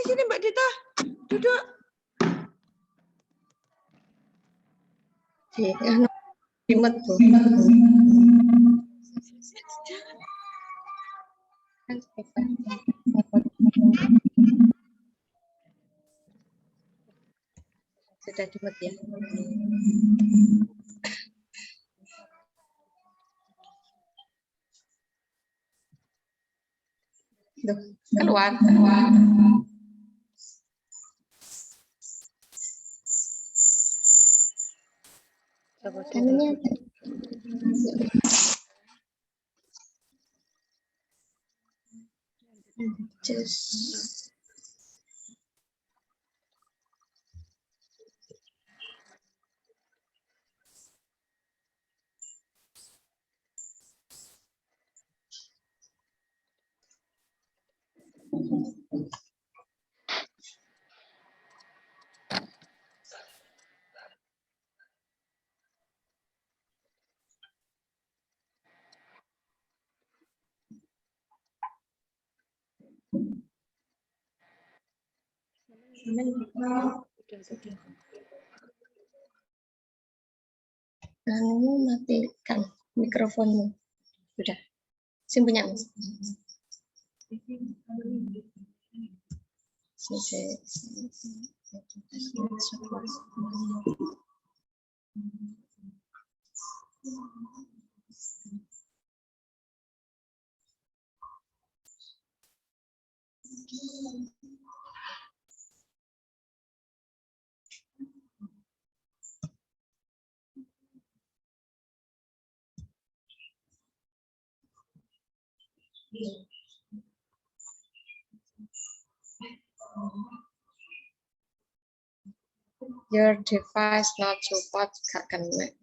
Sini Mbak Dita, duduk. Dimet tuh. Sudah dimet ya. Duh, keluar. Ini just kamu matikan mikrofonmu. Sudah. Sim punya Mas. Your device not support gak kena.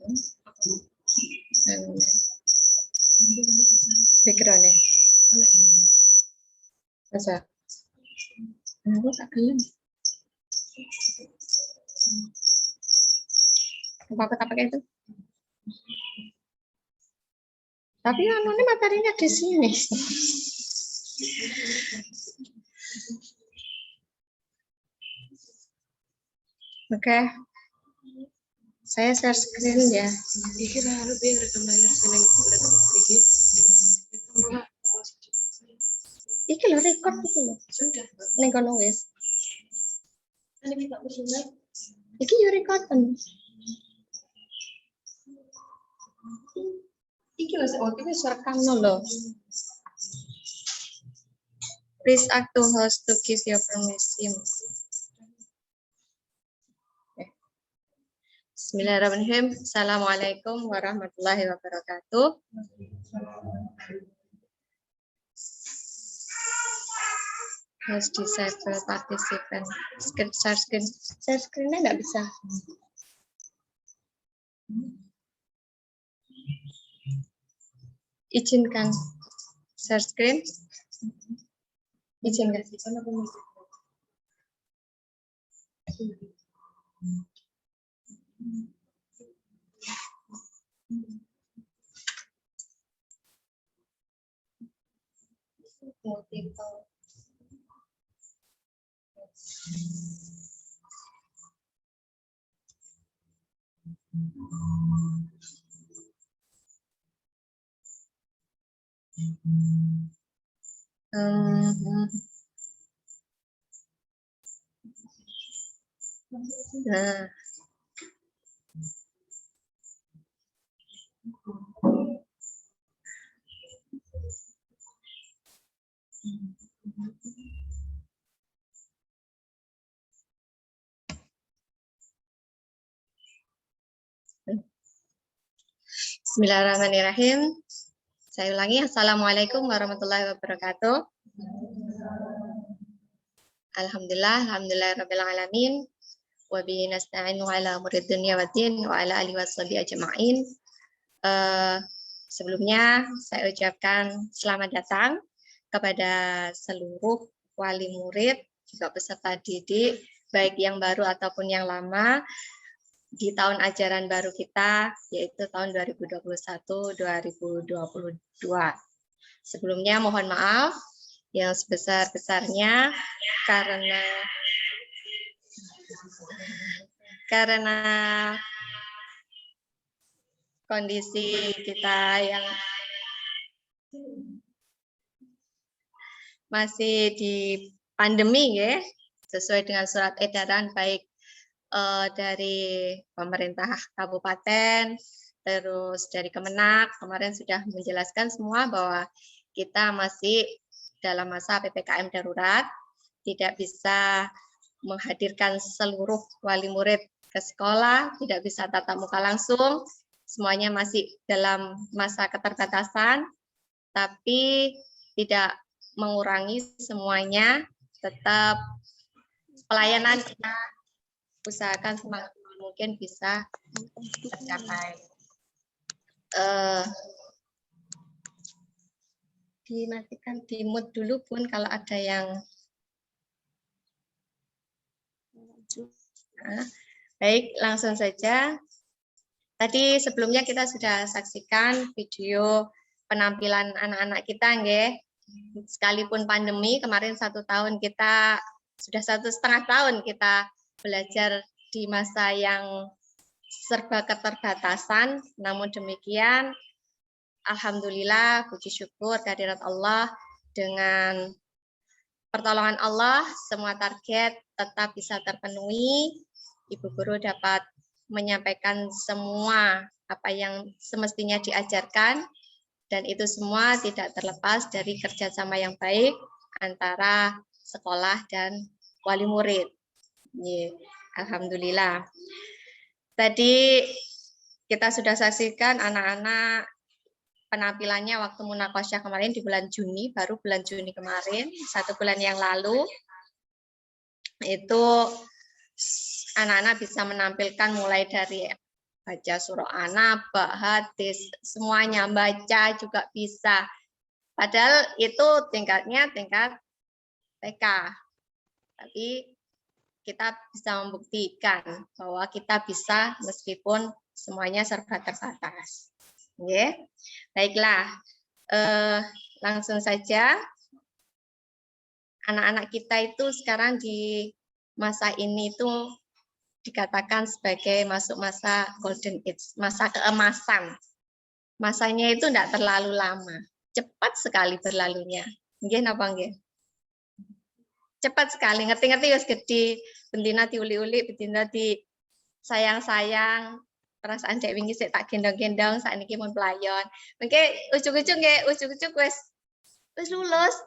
Background-nya. Masa? Aku tak gelem. Apa aku tak pakai itu? Tapi anunya materinya di sini. Oke. Saya share screen ya. Iki lah harus biar rekam layar seneng iki. Iki lo record itu loh. Sudah. Ning kono wis. Ini minta usulnya. Iki yo record kan. Iki lho iki wis rekam lho. Please ask to host to give your permission. Bismillahirrahmanirrahim. Assalamualaikum warahmatullahi wabarakatuh. Host disable participant. Share screen-nya nggak bisa. Izinkan share screen. Izinkan. people. Nah. Bismillahirrahmanirrahim. Saya ulangi. Assalamualaikum warahmatullahi wabarakatuh. Alhamdulillah rabbil alamin. Wa bihi nasta'inu ala umuri dunya waddin wa ala alihi washabihi ajma'in. Sebelumnya saya ucapkan selamat datang kepada seluruh wali murid juga peserta didik baik yang baru ataupun yang lama di tahun ajaran baru kita, yaitu tahun 2021-2022. Sebelumnya mohon maaf yang sebesar-besarnya karena kondisi kita yang masih di pandemi ya, sesuai dengan surat edaran baik dari pemerintah kabupaten, terus dari Kemenak, kemarin sudah menjelaskan semua bahwa kita masih dalam masa PPKM darurat, tidak bisa menghadirkan seluruh wali murid ke sekolah, tidak bisa tatap muka langsung, semuanya masih dalam masa keterbatasan, tapi tidak mengurangi semuanya, tetap pelayanan kita usahakan semaksimal mungkin bisa tercapai. Dimatikan di mute dulu pun kalau ada yang baik, langsung saja. Tadi sebelumnya kita sudah saksikan video penampilan anak-anak kita, nggih. Sekalipun pandemi, kemarin 1 tahun kita sudah 1,5 tahun kita belajar di masa yang serba keterbatasan, namun demikian alhamdulillah puji syukur kehadirat Allah, dengan pertolongan Allah semua target tetap bisa terpenuhi. Ibu guru dapat menyampaikan semua apa yang semestinya diajarkan, dan itu semua tidak terlepas dari kerjasama yang baik antara sekolah dan wali murid. Alhamdulillah. Tadi kita sudah saksikan anak-anak penampilannya waktu munakosyah kemarin di bulan Juni, baru bulan Juni kemarin, 1 bulan yang lalu. Itu anak-anak bisa menampilkan mulai dari baca surah An-Naba, hadis, semuanya, baca juga bisa. Padahal itu tingkatnya tingkat TK. Tapi kita bisa membuktikan bahwa kita bisa meskipun semuanya serba terbatas. Oke, baiklah, langsung saja. Anak-anak kita itu sekarang di masa ini itu dikatakan sebagai masuk masa golden age, masa keemasan. Masanya itu tidak terlalu lama, cepat sekali berlalunya. Nggih napa nggih? Cepat sekali, ngerti-ngerti wis gede, bentina diuli-uli, bentina di sayang-sayang, perasaan dek wingi sik tak gendong-gendong, sakniki mun pelayon. Mengke ujug-ujug nggih, ujug-ujug wis lulus.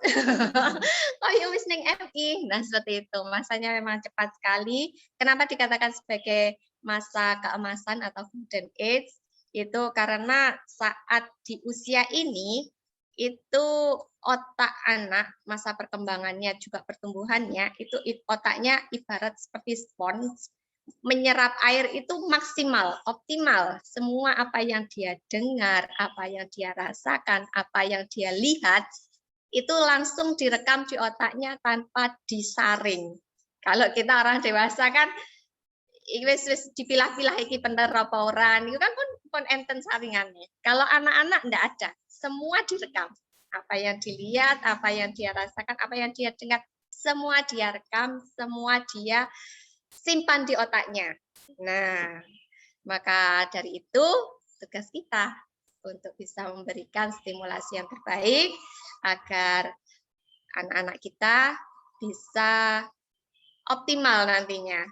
Kaya wis ning MI. Nah, seperti itu. Masanya memang cepat sekali. Kenapa dikatakan sebagai masa keemasan atau golden age? Itu karena saat di usia ini itu otak anak, masa perkembangannya juga pertumbuhannya, itu otaknya ibarat seperti spons, menyerap air itu maksimal, optimal. Semua apa yang dia dengar, apa yang dia rasakan, apa yang dia lihat, itu langsung direkam di otaknya tanpa disaring. Kalau kita orang dewasa kan, wis dipilah-pilah iki bener apa ora, itu kan pun enten saringannya. Kalau anak-anak enggak ada, semua direkam. Apa yang dilihat, apa yang dia rasakan, apa yang dia dengar, semua dia rekam, semua dia simpan di otaknya. Nah, maka dari itu tugas kita untuk bisa memberikan stimulasi yang terbaik agar anak-anak kita bisa optimal nantinya.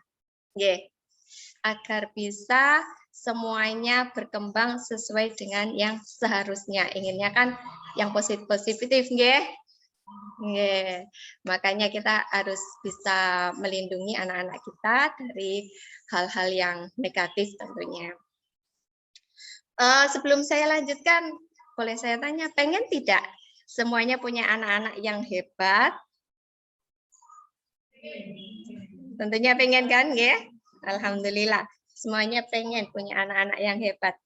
Agar bisa semuanya berkembang sesuai dengan yang seharusnya. Inginnya kan yang positif-positif, nggih. Makanya kita harus bisa melindungi anak-anak kita dari hal-hal yang negatif tentunya. Sebelum saya lanjutkan, boleh saya tanya, pengen tidak semuanya punya anak-anak yang hebat? Tentunya pengen kan, ya? Alhamdulillah, semuanya pengen punya anak-anak yang hebat.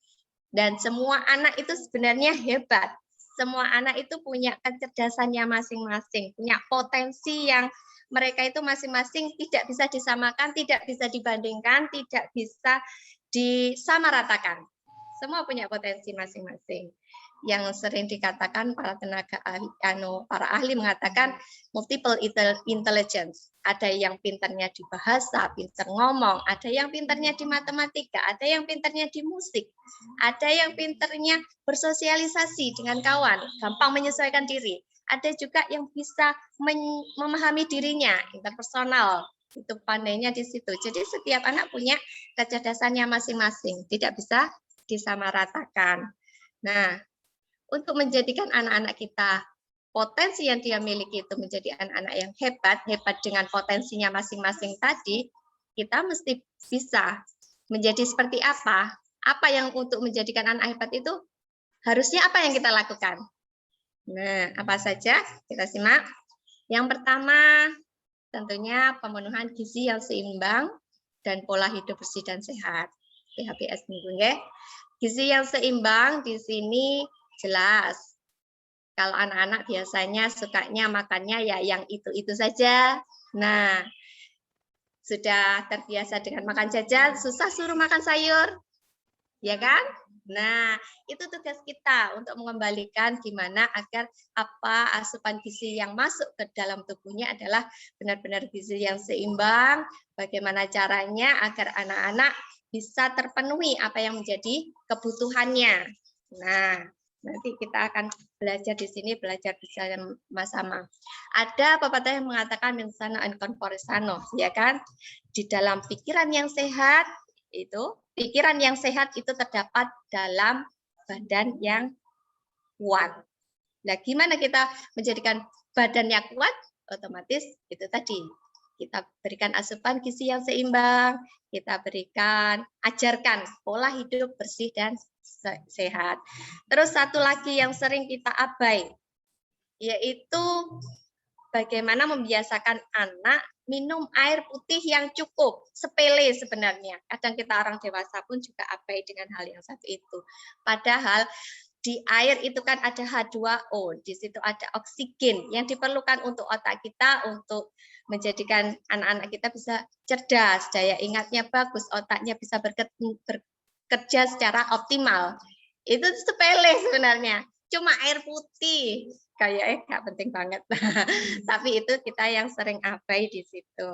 Dan semua anak itu sebenarnya hebat. Semua anak itu punya kecerdasannya masing-masing, punya potensi yang mereka itu masing-masing tidak bisa disamakan, tidak bisa dibandingkan, tidak bisa disamaratakan. Semua punya potensi masing-masing. Yang sering dikatakan para tenaga ahli, para ahli mengatakan multiple intelligence. Ada yang pinternya di bahasa, pinter ngomong, ada yang pinternya di matematika, ada yang pinternya di musik, ada yang pinternya bersosialisasi dengan kawan, gampang menyesuaikan diri. Ada juga yang bisa memahami dirinya, interpersonal, itu pandainya di situ. Jadi setiap anak punya kecerdasannya masing-masing, tidak bisa disamaratakan. Nah, untuk menjadikan anak-anak kita potensi yang dia miliki itu menjadi anak-anak yang hebat, hebat dengan potensinya masing-masing tadi, kita mesti bisa menjadi seperti apa? Apa yang untuk menjadikan anak hebat itu harusnya apa yang kita lakukan? Nah, apa saja? Kita simak. Yang pertama, tentunya pemenuhan gizi yang seimbang dan pola hidup bersih dan sehat. PHBS minggu ya. Gizi yang seimbang di sini jelas. Kalau anak-anak biasanya sukanya makannya ya yang itu-itu saja. Nah, sudah terbiasa dengan makan jajan, susah suruh makan sayur. Ya kan? Nah, itu tugas kita untuk mengembalikan gimana agar apa asupan gizi yang masuk ke dalam tubuhnya adalah benar-benar gizi yang seimbang. Bagaimana caranya agar anak-anak bisa terpenuhi apa yang menjadi kebutuhannya. Nah, nanti kita akan belajar di sini, belajar bersama-sama. Ada pepatah yang mengatakan mensana and corpore sano, ya kan? Di dalam pikiran yang sehat, pikiran yang sehat itu terdapat dalam badan yang kuat. Nah, gimana kita menjadikan badan yang kuat? Otomatis itu tadi. Kita berikan asupan gizi yang seimbang, kita berikan, ajarkan pola hidup bersih dan sehat. Terus satu lagi yang sering kita abai, yaitu bagaimana membiasakan anak minum air putih yang cukup. Sepele sebenarnya. Kadang kita orang dewasa pun juga abai dengan hal yang satu itu. Padahal di air itu kan ada H2O, di situ ada oksigen yang diperlukan untuk otak kita, untuk menjadikan anak-anak kita bisa cerdas, daya ingatnya bagus, otaknya bisa bekerja secara optimal. Itu sepele sebenarnya. Cuma air putih, kayaknya nggak penting banget. Tapi itu kita yang sering abai di situ.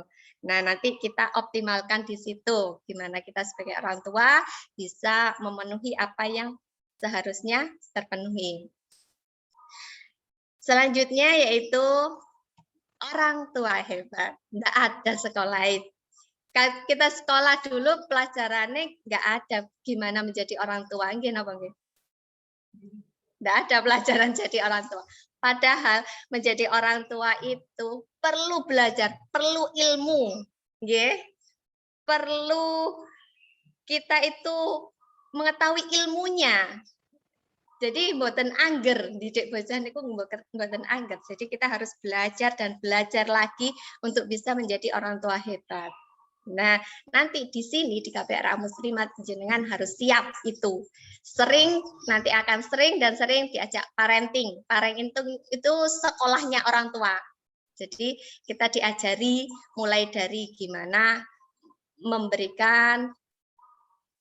Nah, nanti kita optimalkan di situ. Gimana kita sebagai orang tua bisa memenuhi apa yang seharusnya terpenuhi. Selanjutnya yaitu orang tua hebat. Nggak ada sekolah itu. Kita sekolah dulu pelajarannya nggak ada gimana menjadi orang tua. Nggak ada pelajaran jadi orang tua. Padahal menjadi orang tua itu perlu belajar, perlu ilmu. Perlu kita itu mengetahui ilmunya. Jadi mboten angger didik bocah niku mboten angger. Jadi kita harus belajar dan belajar lagi untuk bisa menjadi orang tua hebat. Nah, nanti di sini di KPRA Muslimat jenengan harus siap itu. Nanti akan sering diajak parenting. Parenting itu sekolahnya orang tua. Jadi kita diajari mulai dari gimana memberikan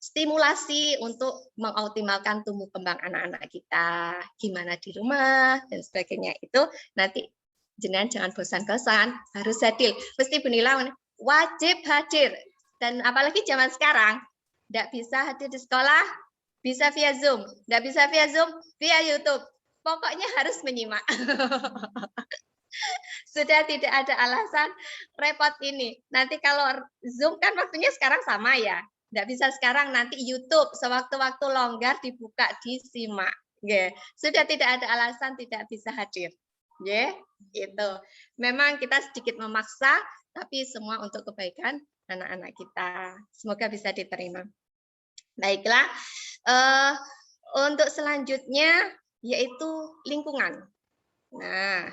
stimulasi untuk mengoptimalkan tumbuh kembang anak-anak kita, gimana di rumah dan sebagainya. Itu nanti jenengan jangan bosan-bosan, harus hadir. Mesti Bunila wajib hadir. Dan apalagi zaman sekarang, tidak bisa hadir di sekolah, bisa via Zoom. Tidak bisa via Zoom, via YouTube. Pokoknya harus menyimak. Sudah tidak ada alasan repot ini. Nanti kalau Zoom kan waktunya sekarang sama ya. Tidak bisa sekarang, nanti YouTube sewaktu-waktu longgar dibuka, disimak. Sudah tidak ada alasan tidak bisa hadir. Itu. Memang kita sedikit memaksa, tapi semua untuk kebaikan anak-anak kita. Semoga bisa diterima. Baiklah, untuk selanjutnya yaitu lingkungan. Nah,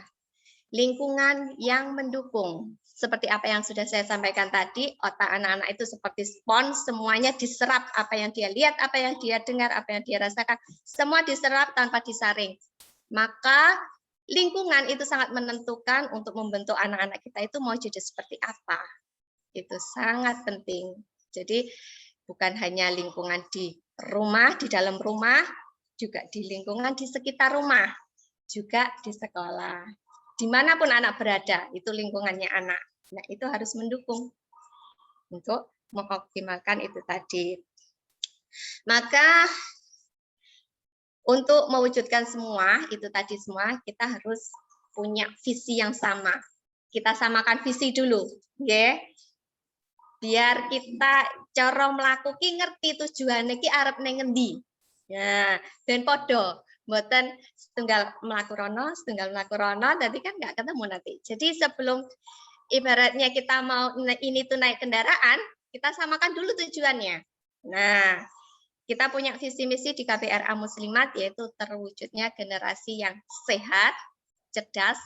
lingkungan yang mendukung. Seperti apa yang sudah saya sampaikan tadi, otak anak-anak itu seperti spons, semuanya diserap, apa yang dia lihat, apa yang dia dengar, apa yang dia rasakan, semua diserap tanpa disaring. Maka lingkungan itu sangat menentukan untuk membentuk anak-anak kita itu mau jadi seperti apa. Itu sangat penting. Jadi bukan hanya lingkungan di rumah, di dalam rumah, juga di lingkungan di sekitar rumah, juga di sekolah. Dimanapun anak berada, itu lingkungannya anak. Nah, itu harus mendukung untuk mengoptimalkan itu tadi. Maka untuk mewujudkan semua, itu tadi semua, kita harus punya visi yang sama. Kita samakan visi dulu, ya. Biar kita cara mlakuki ngerti tujuannya ki arep ning ngendi. Ya, ben podo. Mboten setunggal mlaku rono, setunggal mlaku rono, tapi kan nggak ketemu nanti. Jadi sebelum ibaratnya kita mau ini tuh naik kendaraan, kita samakan dulu tujuannya. Nah, kita punya visi misi di KPRA Muslimat yaitu terwujudnya generasi yang sehat, cerdas,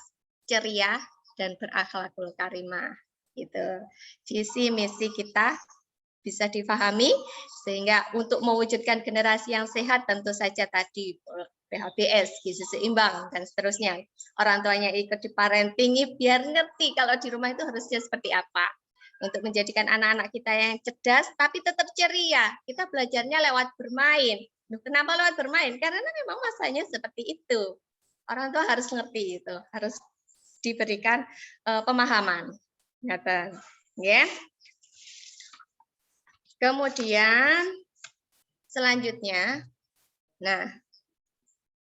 ceria, dan berakhlakul karimah. Gitu. Visi misi kita bisa difahami sehingga untuk mewujudkan generasi yang sehat tentu saja tadi PHBS, gizi seimbang dan seterusnya. Orang tuanya ikut diparentingi biar ngerti kalau di rumah itu harusnya seperti apa. Untuk menjadikan anak-anak kita yang cerdas tapi tetap ceria. Kita belajarnya lewat bermain. Kenapa lewat bermain? Karena memang masanya seperti itu. Orang tua harus ngerti itu, harus diberikan pemahaman. Ngeten, ya. Kemudian selanjutnya, nah,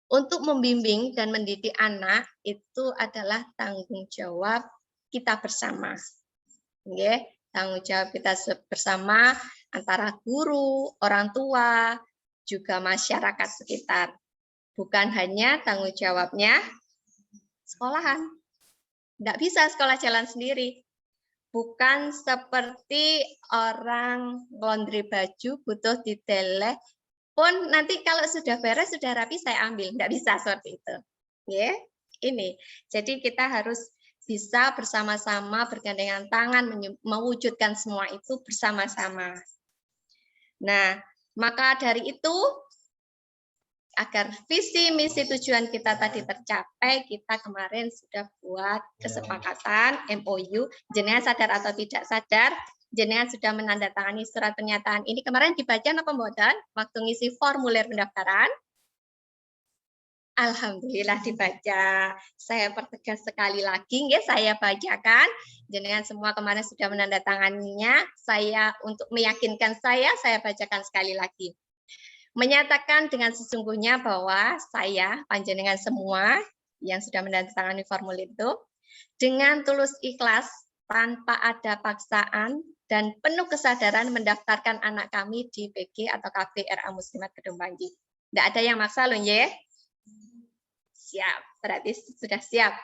untuk membimbing dan mendidik anak itu adalah tanggung jawab kita bersama. Ya, tanggung jawab kita bersama antara guru, orang tua, juga masyarakat sekitar. Bukan hanya tanggung jawabnya sekolahan. Tidak bisa sekolah jalan sendiri. Bukan seperti orang laundry baju butuh diteleh pun nanti kalau sudah beres sudah rapi saya ambil, nggak bisa seperti itu. Ya, ini. Jadi kita harus bisa bersama-sama bergandengan tangan mewujudkan semua itu bersama-sama. Nah, maka dari itu agar visi misi tujuan kita tadi tercapai, kita kemarin sudah buat kesepakatan MOU. Jenengan sadar atau tidak sadar, jenengan sudah menandatangani surat pernyataan ini. Kemarin dibaca apa mboten waktu ngisi formulir pendaftaran? Alhamdulillah dibaca. Saya pertegas sekali lagi, ya, saya bacakan. Jenengan semua kemarin sudah menandatanganinya. Saya untuk meyakinkan saya bacakan sekali lagi. Menyatakan dengan sesungguhnya bahwa saya, panjenengan semua yang sudah menandatangani formulir itu, dengan tulus ikhlas, tanpa ada paksaan, dan penuh kesadaran mendaftarkan anak kami di PG atau KPRA Muslimat Kedung Panji. Tidak ada yang maksa loh, ya. Siap, berarti sudah siap.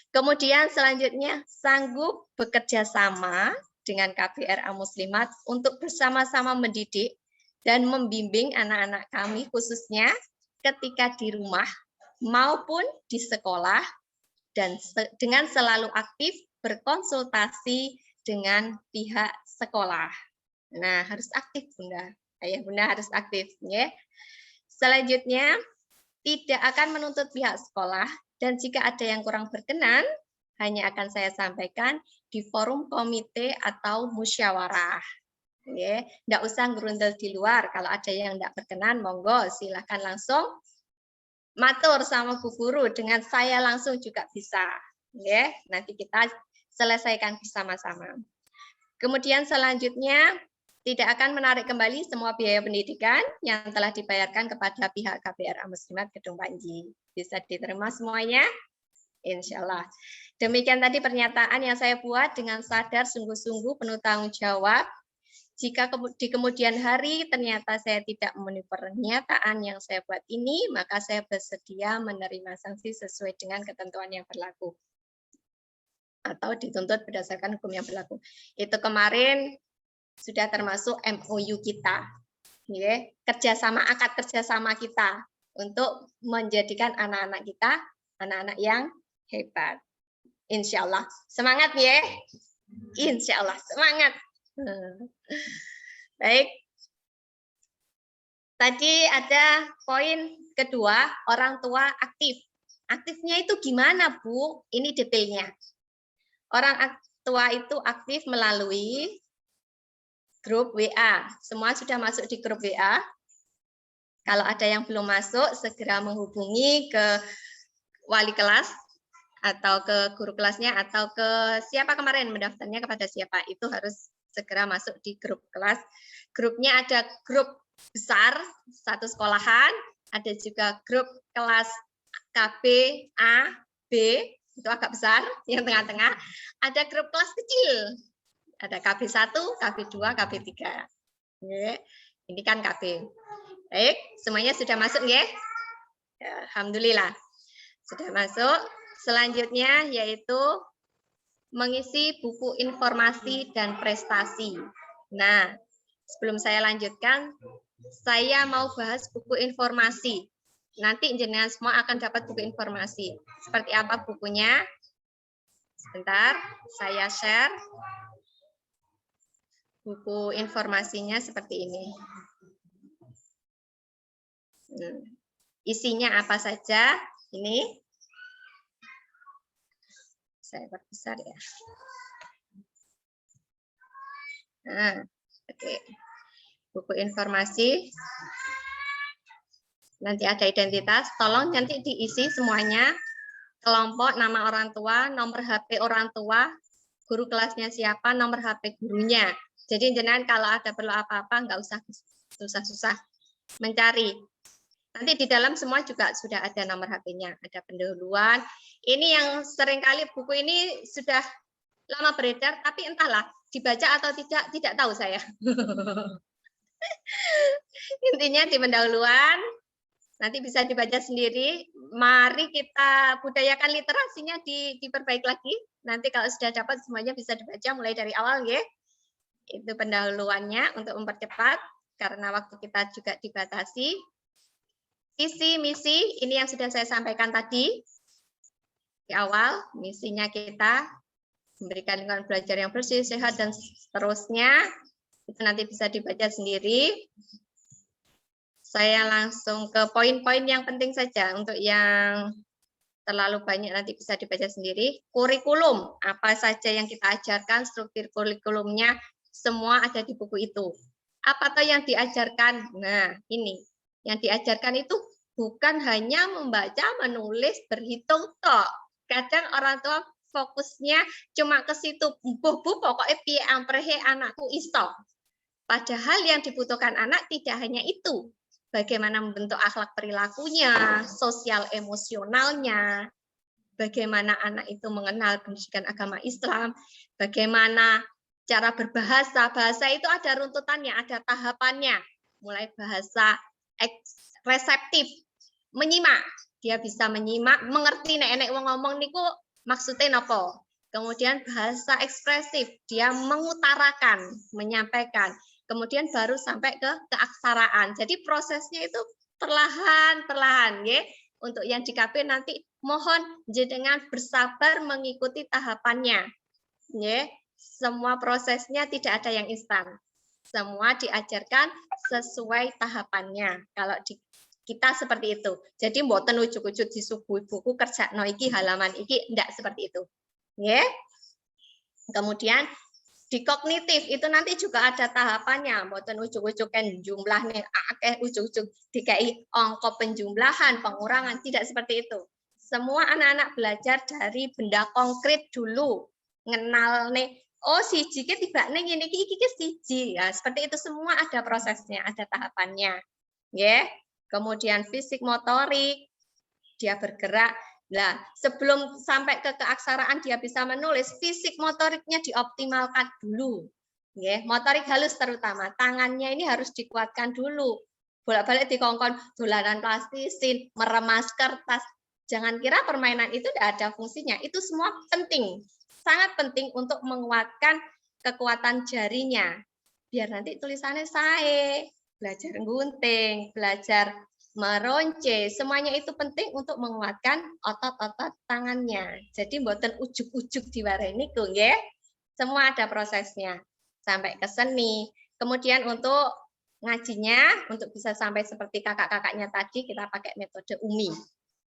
Kemudian selanjutnya, sanggup bekerja sama dengan KPRA Muslimat untuk bersama-sama mendidik dan membimbing anak-anak kami khususnya ketika di rumah maupun di sekolah dan dengan selalu aktif berkonsultasi dengan pihak sekolah. Nah, harus aktif Bunda. Ayah Bunda harus aktif ya. Selanjutnya tidak akan menuntut pihak sekolah dan jika ada yang kurang berkenan hanya akan saya sampaikan di forum komite atau musyawarah. Ya, nggak usah ngerundel di luar. Kalau ada yang nggak berkenan, monggo silahkan langsung matur sama Bu Guru. Dengan saya langsung juga bisa. Ya, nanti kita selesaikan bersama-sama. Kemudian selanjutnya tidak akan menarik kembali semua biaya pendidikan yang telah dibayarkan kepada pihak KBRA Muslimat Gedung Panji. Bisa diterima semuanya? Insya Allah. Demikian tadi pernyataan yang saya buat dengan sadar sungguh-sungguh penuh tanggung jawab. Jika di kemudian hari ternyata saya tidak memenuhi pernyataan yang saya buat ini, maka saya bersedia menerima sanksi sesuai dengan ketentuan yang berlaku. Atau dituntut berdasarkan hukum yang berlaku. Itu kemarin sudah termasuk MOU kita. Ya, akad kerjasama kita untuk menjadikan anak-anak kita anak-anak yang hebat. Insya Allah. Semangat ya. Insya Allah. Semangat. Baik. Tadi ada poin kedua, orang tua aktif. Aktifnya itu gimana, Bu? Ini detailnya. Orang tua itu aktif melalui grup WA. Semua sudah masuk di grup WA. Kalau ada yang belum masuk, segera menghubungi ke wali kelas atau ke guru kelasnya atau ke siapa kemarin mendaftarnya kepada siapa. Itu harus segera masuk di grup kelas. Grupnya ada grup besar, satu sekolahan, ada juga grup kelas KB, A, B, itu agak besar, yang tengah-tengah. Ada grup kelas kecil, ada KB1, KB2, KB3. Ini kan KB. Baik, semuanya sudah masuk ya? Alhamdulillah. Sudah masuk. Selanjutnya yaitu mengisi buku informasi dan prestasi. Nah, sebelum saya lanjutkan, saya mau bahas buku informasi. Nanti jenengan semua akan dapat buku informasi. Seperti apa bukunya? Sebentar, saya share. Buku informasinya seperti ini. Isinya apa saja? Ini. Saya perbesar ya. Nah, oke. Buku informasi. Nanti ada identitas. Tolong nanti diisi semuanya. Kelompok, nama orang tua, nomor HP orang tua, guru kelasnya siapa, nomor HP gurunya. Jadi jenengan kalau ada perlu apa-apa nggak usah susah-susah mencari. Nanti di dalam semua juga sudah ada nomor HP-nya, ada pendahuluan. Ini yang seringkali buku ini sudah lama beredar, tapi entahlah dibaca atau tidak tahu saya. Intinya di pendahuluan, nanti bisa dibaca sendiri. Mari kita budayakan literasinya diperbaik lagi. Nanti kalau sudah dapat semuanya bisa dibaca mulai dari awal ya. Itu pendahuluannya untuk mempercepat karena waktu kita juga dibatasi. Visi misi ini yang sudah saya sampaikan tadi di awal. Misinya kita memberikan lingkungan belajar yang bersih, sehat dan seterusnya. Itu nanti bisa dibaca sendiri. Saya langsung ke poin-poin yang penting saja. Untuk yang terlalu banyak nanti bisa dibaca sendiri. Kurikulum, apa saja yang kita ajarkan, struktur kurikulumnya, semua ada di buku itu. Apa tuh yang diajarkan? Nah, ini. Yang diajarkan itu bukan hanya membaca, menulis, berhitung toh. Kadang orang tua fokusnya cuma ke situ. Bu, pokoknya piye amprehe anakku isto. Padahal yang dibutuhkan anak tidak hanya itu. Bagaimana membentuk akhlak perilakunya, sosial emosionalnya, bagaimana anak itu mengenal pendidikan agama Islam, bagaimana cara berbahasa. Bahasa itu ada runtutannya, ada tahapannya. Mulai bahasa reseptif, menyimak. Dia bisa menyimak, mengerti nek wong ngomong niku maksudnya napa. Kemudian bahasa ekspresif, dia mengutarakan, menyampaikan. Kemudian baru sampai ke keaksaraan. Jadi prosesnya itu perlahan-perlahan ya. Untuk yang di KB nanti mohon jenengan bersabar mengikuti tahapannya. Ya. Semua prosesnya tidak ada yang instan. Semua diajarkan sesuai tahapannya. Kalau di kita seperti itu. Jadi mboten ujuk-ujuk disuguhi buku kerja no iki halaman iki, enggak seperti itu. Ya. Kemudian Di kognitif itu nanti juga ada tahapannya, mboten ujuk-ujuk kan jumlah nih akeh ujuk-ujuk dikai angka penjumlahan, pengurangan, tidak seperti itu. Semua anak-anak belajar dari benda konkret dulu. Ngenal nih, oh siji ki tibane ngene iki siji. Ya, seperti itu semua ada prosesnya, ada tahapannya. Ya. Kemudian fisik motorik, dia bergerak. Nah, sebelum sampai ke keaksaraan dia bisa menulis, fisik motoriknya dioptimalkan dulu. Ya, motorik halus terutama, tangannya ini harus dikuatkan dulu. Bolak-balik dikongkon dolanan plastisin, meremas kertas. Jangan kira permainan itu tidak ada fungsinya. Itu semua penting, sangat penting untuk menguatkan kekuatan jarinya. Biar nanti tulisannya sae, belajar gunting, belajar meronce, semuanya itu penting untuk menguatkan otot-otot tangannya. Jadi mboten ujuk-ujuk diwareni nggih. Semua ada prosesnya sampai ke seni. Kemudian untuk ngajinya, untuk bisa sampai seperti kakak-kakaknya tadi, kita pakai metode UMI.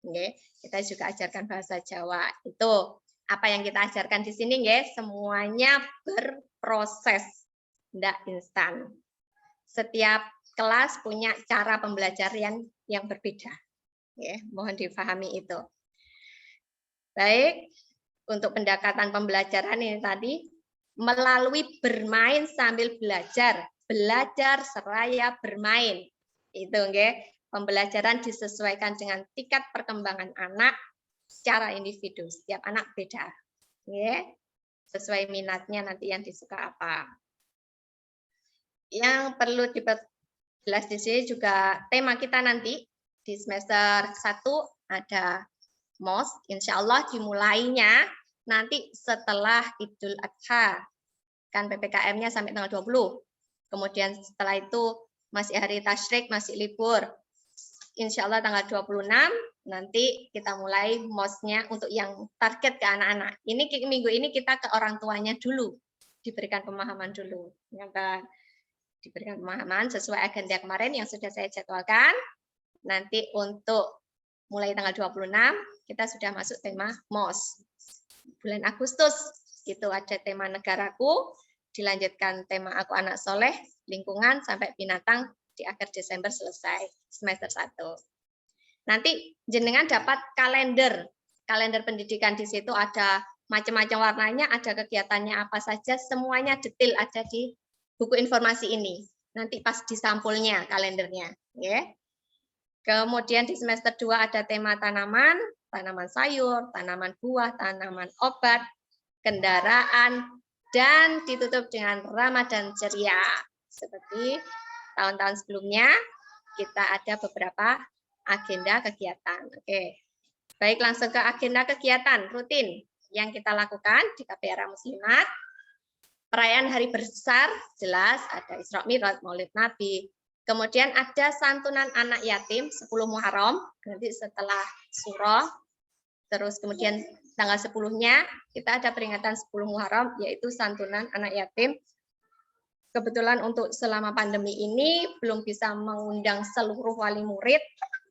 Nggih. Kita juga ajarkan bahasa Jawa. Itu apa yang kita ajarkan di sini nggih, semuanya berproses, tidak instan. Setiap kelas punya cara pembelajaran yang berbeda. Ya, mohon difahami itu. Baik, untuk pendekatan pembelajaran ini tadi, melalui bermain sambil belajar, belajar seraya bermain. Itu nggih, pembelajaran disesuaikan dengan tingkat perkembangan anak secara individu. Setiap anak beda. Nggih, sesuai minatnya nanti yang disuka apa. Yang perlu jelas di sini juga tema kita nanti di semester 1 ada MOS, insya Allah dimulainya nanti setelah Idul Adha, kan PPKM-nya sampai tanggal 20. Kemudian setelah itu masih hari tasyrik, masih libur. Insya Allah tanggal 26 nanti kita mulai MOS-nya untuk yang target ke anak-anak. Ini minggu ini kita ke orang tuanya dulu, diberikan pemahaman dulu. Ya kan? Diberikan pemahaman sesuai agenda kemarin yang sudah saya jadwalkan. Nanti untuk mulai tanggal 26 kita sudah masuk tema MOS. Bulan Agustus itu ada tema negaraku, dilanjutkan tema aku anak soleh, lingkungan sampai binatang di akhir Desember selesai semester 1. Nanti jenengan dapat kalender pendidikan, di situ ada macam-macam warnanya, ada kegiatannya apa saja, semuanya detail ada di buku informasi ini. Nanti pas di sampulnya kalendernya, ya. Kemudian di semester 2 ada tema tanaman, tanaman sayur, tanaman buah, tanaman obat, kendaraan, dan ditutup dengan ramah dan ceria. Seperti tahun-tahun sebelumnya, kita ada beberapa agenda kegiatan. Oke. Baik, langsung ke agenda kegiatan rutin yang kita lakukan di KPRA Muslimat. Perayaan hari besar, jelas ada Isra Mi'raj, Maulid Nabi. Kemudian ada santunan anak yatim 10 Muharram, nanti setelah surah. Terus kemudian tanggal 10-nya kita ada peringatan 10 Muharram, yaitu santunan anak yatim. Kebetulan untuk selama pandemi ini belum bisa mengundang seluruh wali murid,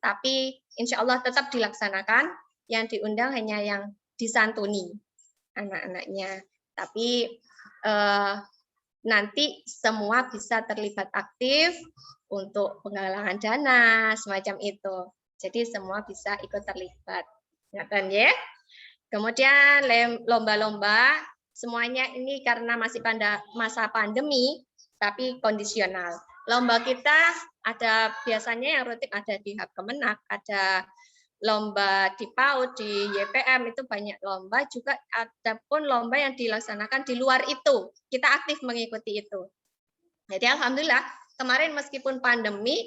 tapi insya Allah tetap dilaksanakan. Yang diundang hanya yang disantuni anak-anaknya. Tapi nanti semua bisa terlibat aktif untuk penggalangan dana semacam itu. Jadi semua bisa ikut terlibat. Ya. Kemudian lomba-lomba semuanya ini karena masih pada masa pandemi tapi kondisional. Lomba kita ada biasanya yang rutin ada di Hub Kemenak, ada lomba di PAUD, di YPM itu banyak lomba, juga ada pun lomba yang dilaksanakan di luar itu. Kita aktif mengikuti itu. Jadi alhamdulillah kemarin meskipun pandemi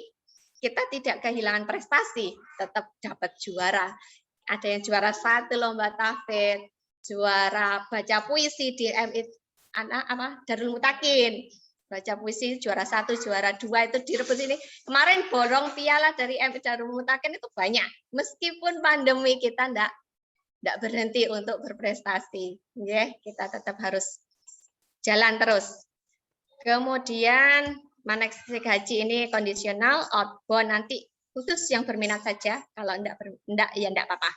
kita tidak kehilangan prestasi, tetap dapat juara. Ada yang juara 1 lomba tahfidz, juara baca puisi di Darul Mutakin. Baca puisi juara 1, juara 2 itu direbut ini. Kemarin borong piala dari MI Darul Mutakin itu banyak. Meskipun pandemi kita enggak berhenti untuk berprestasi. Ya, kita tetap harus jalan terus. Kemudian manasik haji ini kondisional, outbound nanti khusus yang berminat saja. Kalau enggak ya enggak apa-apa.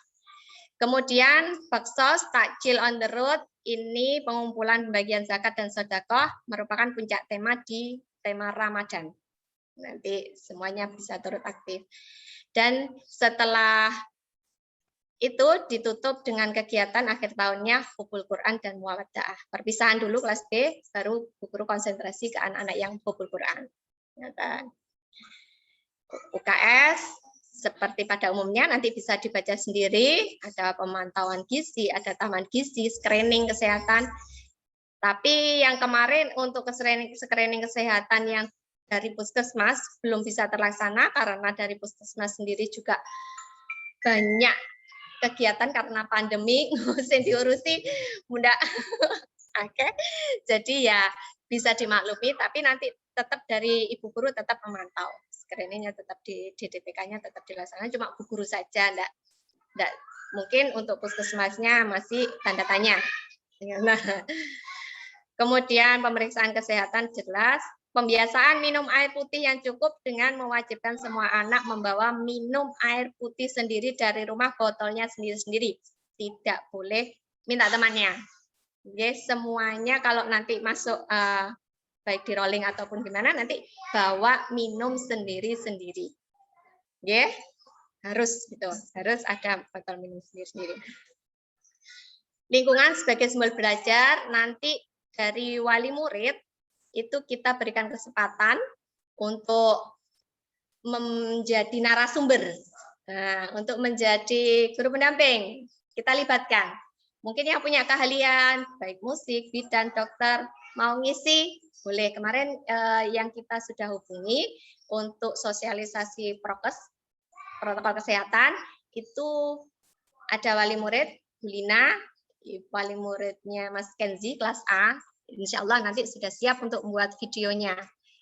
Kemudian baksos, takjil on the road, ini pengumpulan pembagian zakat dan sedekah merupakan puncak tema di tema Ramadan. Nanti semuanya bisa turut aktif. Dan setelah itu ditutup dengan kegiatan akhir tahunnya huful Quran dan muwada'ah. Perpisahan dulu kelas B, baru guru konsentrasi ke anak-anak yang huful Quran. UKS seperti pada umumnya nanti bisa dibaca sendiri, ada pemantauan gizi, ada taman gizi, screening kesehatan. Tapi yang kemarin untuk screening kesehatan yang dari puskesmas belum bisa terlaksana karena dari puskesmas sendiri juga banyak kegiatan karena pandemi, ngurusin diurusi bunda. Oke, jadi ya bisa dimaklumi, tapi nanti tetap dari ibu guru tetap memantau. Screeningnya tetap di DPK-nya tetap dilaksanakan, cuma bu guru saja, enggak mungkin untuk puskesmasnya masih tanda tanya. Nah, kemudian pemeriksaan kesehatan jelas, pembiasaan minum air putih yang cukup dengan mewajibkan semua anak membawa minum air putih sendiri dari rumah, botolnya sendiri-sendiri. Tidak boleh minta temannya. Oke, semuanya kalau nanti masuk baik di rolling ataupun gimana, nanti bawa minum sendiri-sendiri. Oke, harus gitu, harus ada botol minum sendiri-sendiri. Lingkungan sebagai simbol belajar, nanti dari wali murid itu kita berikan kesempatan untuk menjadi narasumber. Nah, untuk menjadi guru pendamping, kita libatkan. Mungkin yang punya keahlian, baik musik, bidan, dokter, mau ngisi, boleh. Kemarin yang kita sudah hubungi untuk sosialisasi prokes, protokol kesehatan, itu ada wali murid, Bu Lina, wali muridnya Mas Kenzi, kelas A, insya Allah nanti sudah siap untuk membuat videonya.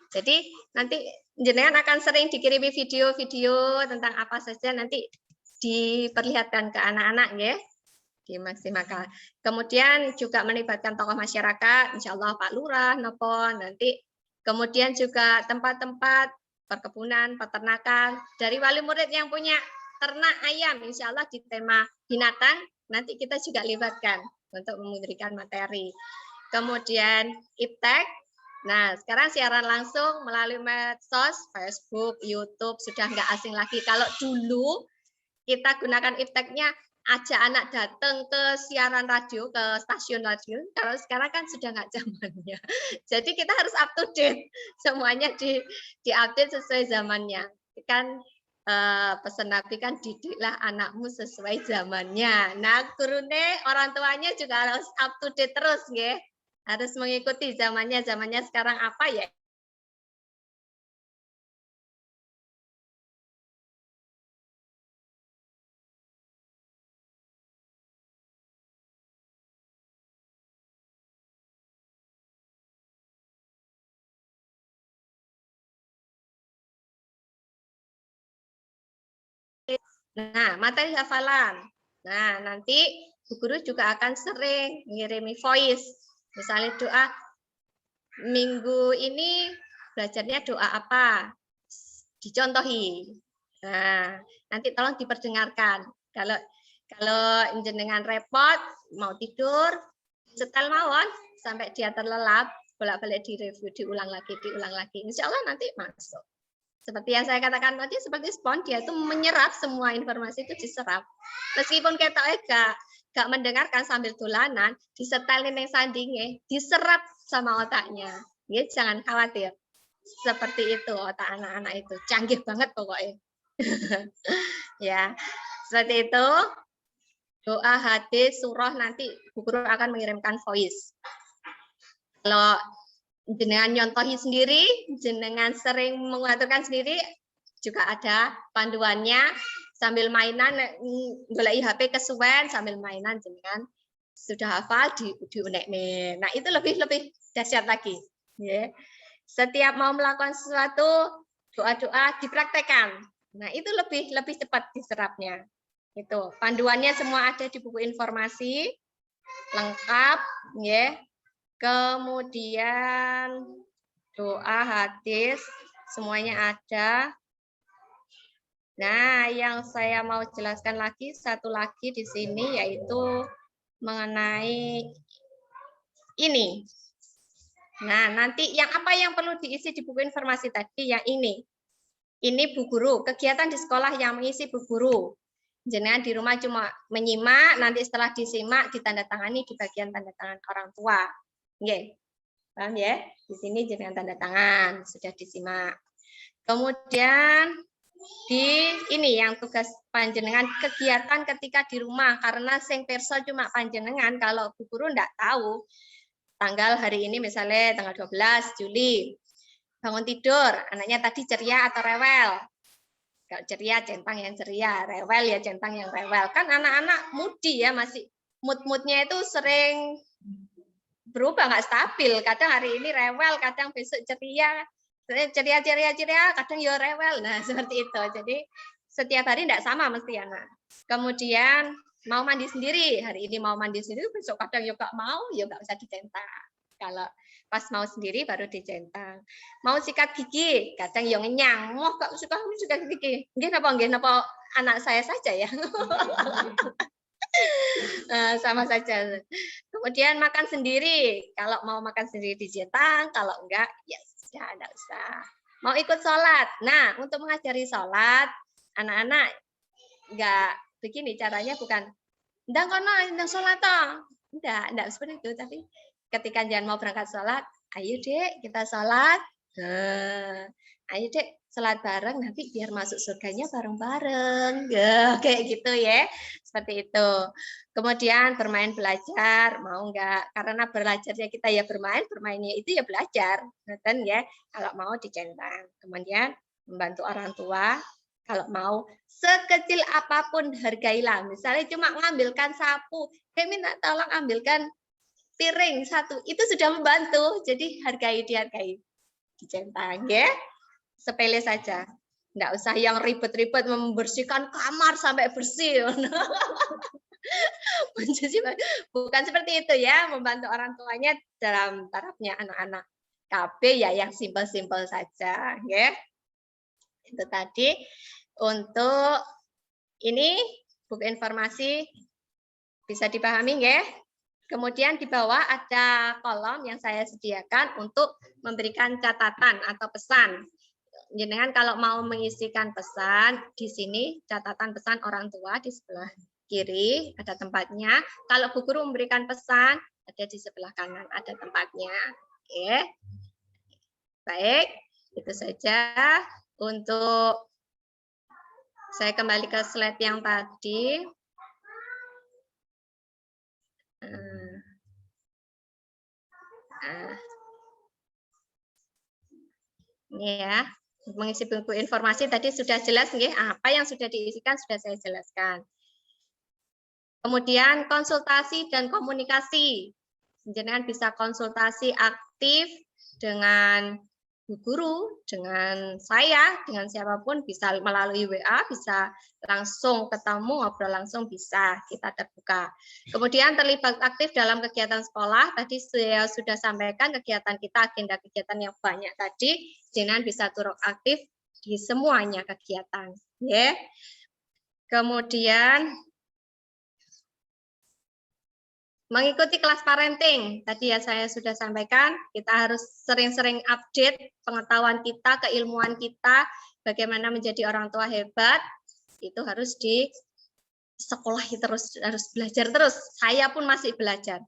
Jadi nanti jenengan akan sering dikirimi video-video tentang apa saja, nanti diperlihatkan ke anak-anak ya. Dimaksimalkan. Kemudian juga melibatkan tokoh masyarakat, insya Allah Pak Lurah, Nopon, nanti kemudian juga tempat-tempat perkebunan, peternakan, dari wali murid yang punya ternak ayam, insya Allah di tema binatang, nanti kita juga libatkan untuk memberikan materi. Kemudian iptek, nah sekarang siaran langsung melalui medsos, Facebook, YouTube, sudah nggak asing lagi. Kalau dulu kita gunakan ipteknya, ajak anak datang ke siaran radio, ke stasiun radio. Kalau sekarang kan sudah nggak zamannya. Jadi kita harus up to date. Semuanya diupdate sesuai zamannya. Kan pesan Nabi kan didiklah anakmu sesuai zamannya. Nah, gurune orang tuanya juga harus up to date terus, ya. Harus mengikuti zamannya. Zamannya sekarang apa ya? Nah, materi hafalan. Nah, nanti Bu Guru juga akan sering ngirimi voice. Misalnya doa, minggu ini belajarnya doa apa? Dicontohi. Nah, nanti tolong diperdengarkan. Kalau jenengan repot, mau tidur, setel mawon sampai dia terlelap, bolak-balik direview, diulang lagi. Insya Allah nanti masuk. Seperti yang saya katakan tadi, seperti spons, dia itu menyerap semua informasi itu diserap. Meskipun kita gak mendengarkan sambil dolanan, disetelin yang sandingnya, diserap sama otaknya. Ya, jangan khawatir. Seperti itu otak anak-anak itu. Canggih banget pokoknya. Ya, seperti itu. Doa, hadis, surah, nanti Bu Guru akan mengirimkan voice. Kalau jenengan nyontohi sendiri, jenengan sering mengaturkan sendiri, juga ada panduannya sambil mainan, golek HP kesuwen sambil mainan jenengan sudah hafal diunek-nek. Nah, itu lebih dahsyat lagi. Ya. Setiap mau melakukan sesuatu, doa-doa dipraktekkan. Nah, itu lebih cepat diserapnya. Itu panduannya semua ada di buku informasi lengkap, ya. Kemudian doa, hadis, semuanya ada. Nah, yang saya mau jelaskan lagi satu lagi di sini yaitu mengenai ini. Nah, nanti yang apa yang perlu diisi di buku informasi tadi yang ini. Ini Bu Guru, kegiatan di sekolah yang mengisi Bu Guru. Jenengan di rumah cuma menyimak, nanti setelah disimak ditandatangani di bagian tanda tangan orang tua. Oke. Paham ya? Di sini jenengan tanda tangan, sudah disimak. Kemudian di ini yang tugas panjenengan kegiatan ketika di rumah, karena sing perso cuma panjenengan, kalau Bu Guru enggak tahu tanggal hari ini misalnya tanggal 12 Juli bangun tidur, anaknya tadi ceria atau rewel. Kalau ceria, centang yang ceria, rewel ya centang yang rewel. Kan anak-anak mudi ya, masih mood-moodnya itu sering berubah, nggak stabil. Kadang hari ini rewel, kadang besok ceria, kadang ya rewel. Nah, seperti itu. Jadi setiap hari tidak sama mesti anak. Kemudian mau mandi sendiri, hari ini mau mandi sendiri, besok kadang ya nggak mau, ya nggak usah dicentang. Kalau pas mau sendiri baru dicentang. Mau sikat gigi, kadang yang ngenyang. Mau kok suka sikat gigi. Nggih napa anak saya saja ya. Sama saja. Kemudian makan sendiri. Kalau mau makan sendiri dicentang, kalau enggak ya sudah enggak usah. Mau ikut sholat. Nah, untuk mengajari sholat, anak-anak enggak begini caranya, bukan ndang kono ndang sholat toh. Enggak seperti itu, tapi ketika jangan mau berangkat sholat, ayo dek kita sholat. Nah, ayo dek sholat bareng, nanti biar masuk surganya bareng-bareng. Ya, kayak gitu ya, seperti itu. Kemudian bermain belajar, mau enggak? Karena belajarnya kita ya bermain, bermainnya itu ya belajar. Kan ya, kalau mau dicentang. Kemudian membantu orang tua, kalau mau sekecil apapun hargailah. Misalnya cuma mengambilkan sapu, minta tolong ambilkan piring satu, itu sudah membantu. Jadi dihargai, dicentang ya. Sepele saja. Enggak usah yang ribet-ribet membersihkan kamar sampai bersih. Bukan seperti itu ya, membantu orang tuanya dalam tarafnya anak-anak KB ya yang simpel-simpel saja ya. Itu tadi untuk ini buku informasi bisa dipahami ya. Kemudian di bawah ada kolom yang saya sediakan untuk memberikan catatan atau pesan. Jenengan kalau mau mengisikan pesan, di sini catatan pesan orang tua di sebelah kiri ada tempatnya. Kalau Bu Guru memberikan pesan, ada di sebelah kanan ada tempatnya. Oke. Baik, itu saja untuk saya kembali ke slide yang tadi. Ini ya, mengisi buku informasi tadi sudah jelas nggih, apa yang sudah diisikan sudah saya jelaskan. Kemudian konsultasi dan komunikasi. Jenengan bisa konsultasi aktif dengan Bu Guru, dengan saya, dengan siapapun, bisa melalui WA, bisa langsung ketemu, ngobrol langsung bisa, kita terbuka. Kemudian terlibat aktif dalam kegiatan sekolah, tadi saya sudah sampaikan kegiatan kita, agenda kegiatan yang banyak tadi, jenengan bisa turut aktif di semuanya kegiatan. Ya. Kemudian mengikuti kelas parenting, tadi ya saya sudah sampaikan, kita harus sering-sering update pengetahuan kita, keilmuan kita, bagaimana menjadi orang tua hebat, itu harus di sekolah harus belajar terus. Saya pun masih belajar.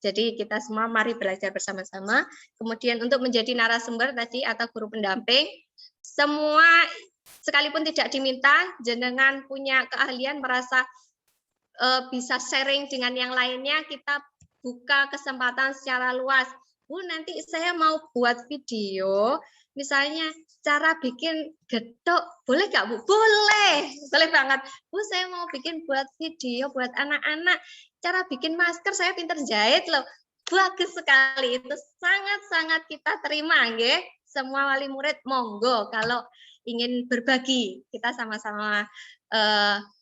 Jadi kita semua mari belajar bersama-sama. Kemudian untuk menjadi narasumber tadi atau guru pendamping, semua sekalipun tidak diminta, jenengan punya keahlian merasa bisa sharing dengan yang lainnya, kita buka kesempatan secara luas. Bu, nanti saya mau buat video, misalnya cara bikin getuk, boleh nggak Bu? Boleh banget. Bu, saya mau bikin buat video buat anak-anak, cara bikin masker, saya pinter jahit loh. Bagus sekali, itu sangat-sangat kita terima, nggih. Semua wali murid monggo kalau ingin berbagi, kita sama-sama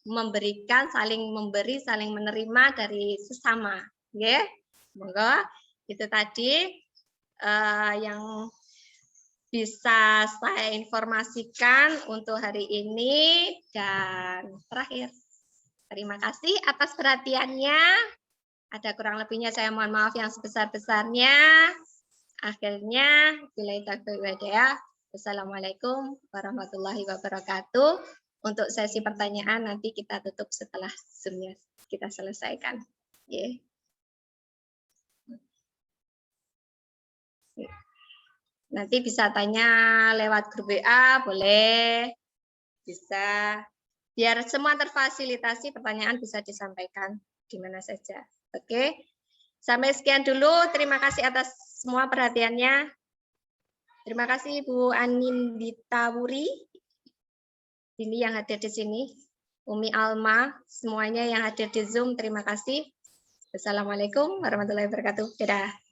memberikan, saling memberi, saling menerima dari sesama, ya. Monggo itu tadi yang bisa saya informasikan untuk hari ini. Dan terakhir, terima kasih atas perhatiannya. Ada kurang lebihnya saya mohon maaf yang sebesar-besarnya. Akhirnya, billahi taufiq wal hidayah. Wassalamualaikum warahmatullahi wabarakatuh. Untuk sesi pertanyaan nanti kita tutup setelah Zoom-nya kita selesaikan. Yeah. Nanti bisa tanya lewat grup WA, boleh. Bisa. Biar semua terfasilitasi, pertanyaan bisa disampaikan di mana saja. Oke. Sampai sekian dulu. Terima kasih atas semua perhatiannya. Terima kasih Bu Anindita Wuri. Ini yang hadir di sini. Umi Alma, semuanya yang hadir di Zoom, terima kasih. Wassalamualaikum warahmatullahi wabarakatuh. Dadah.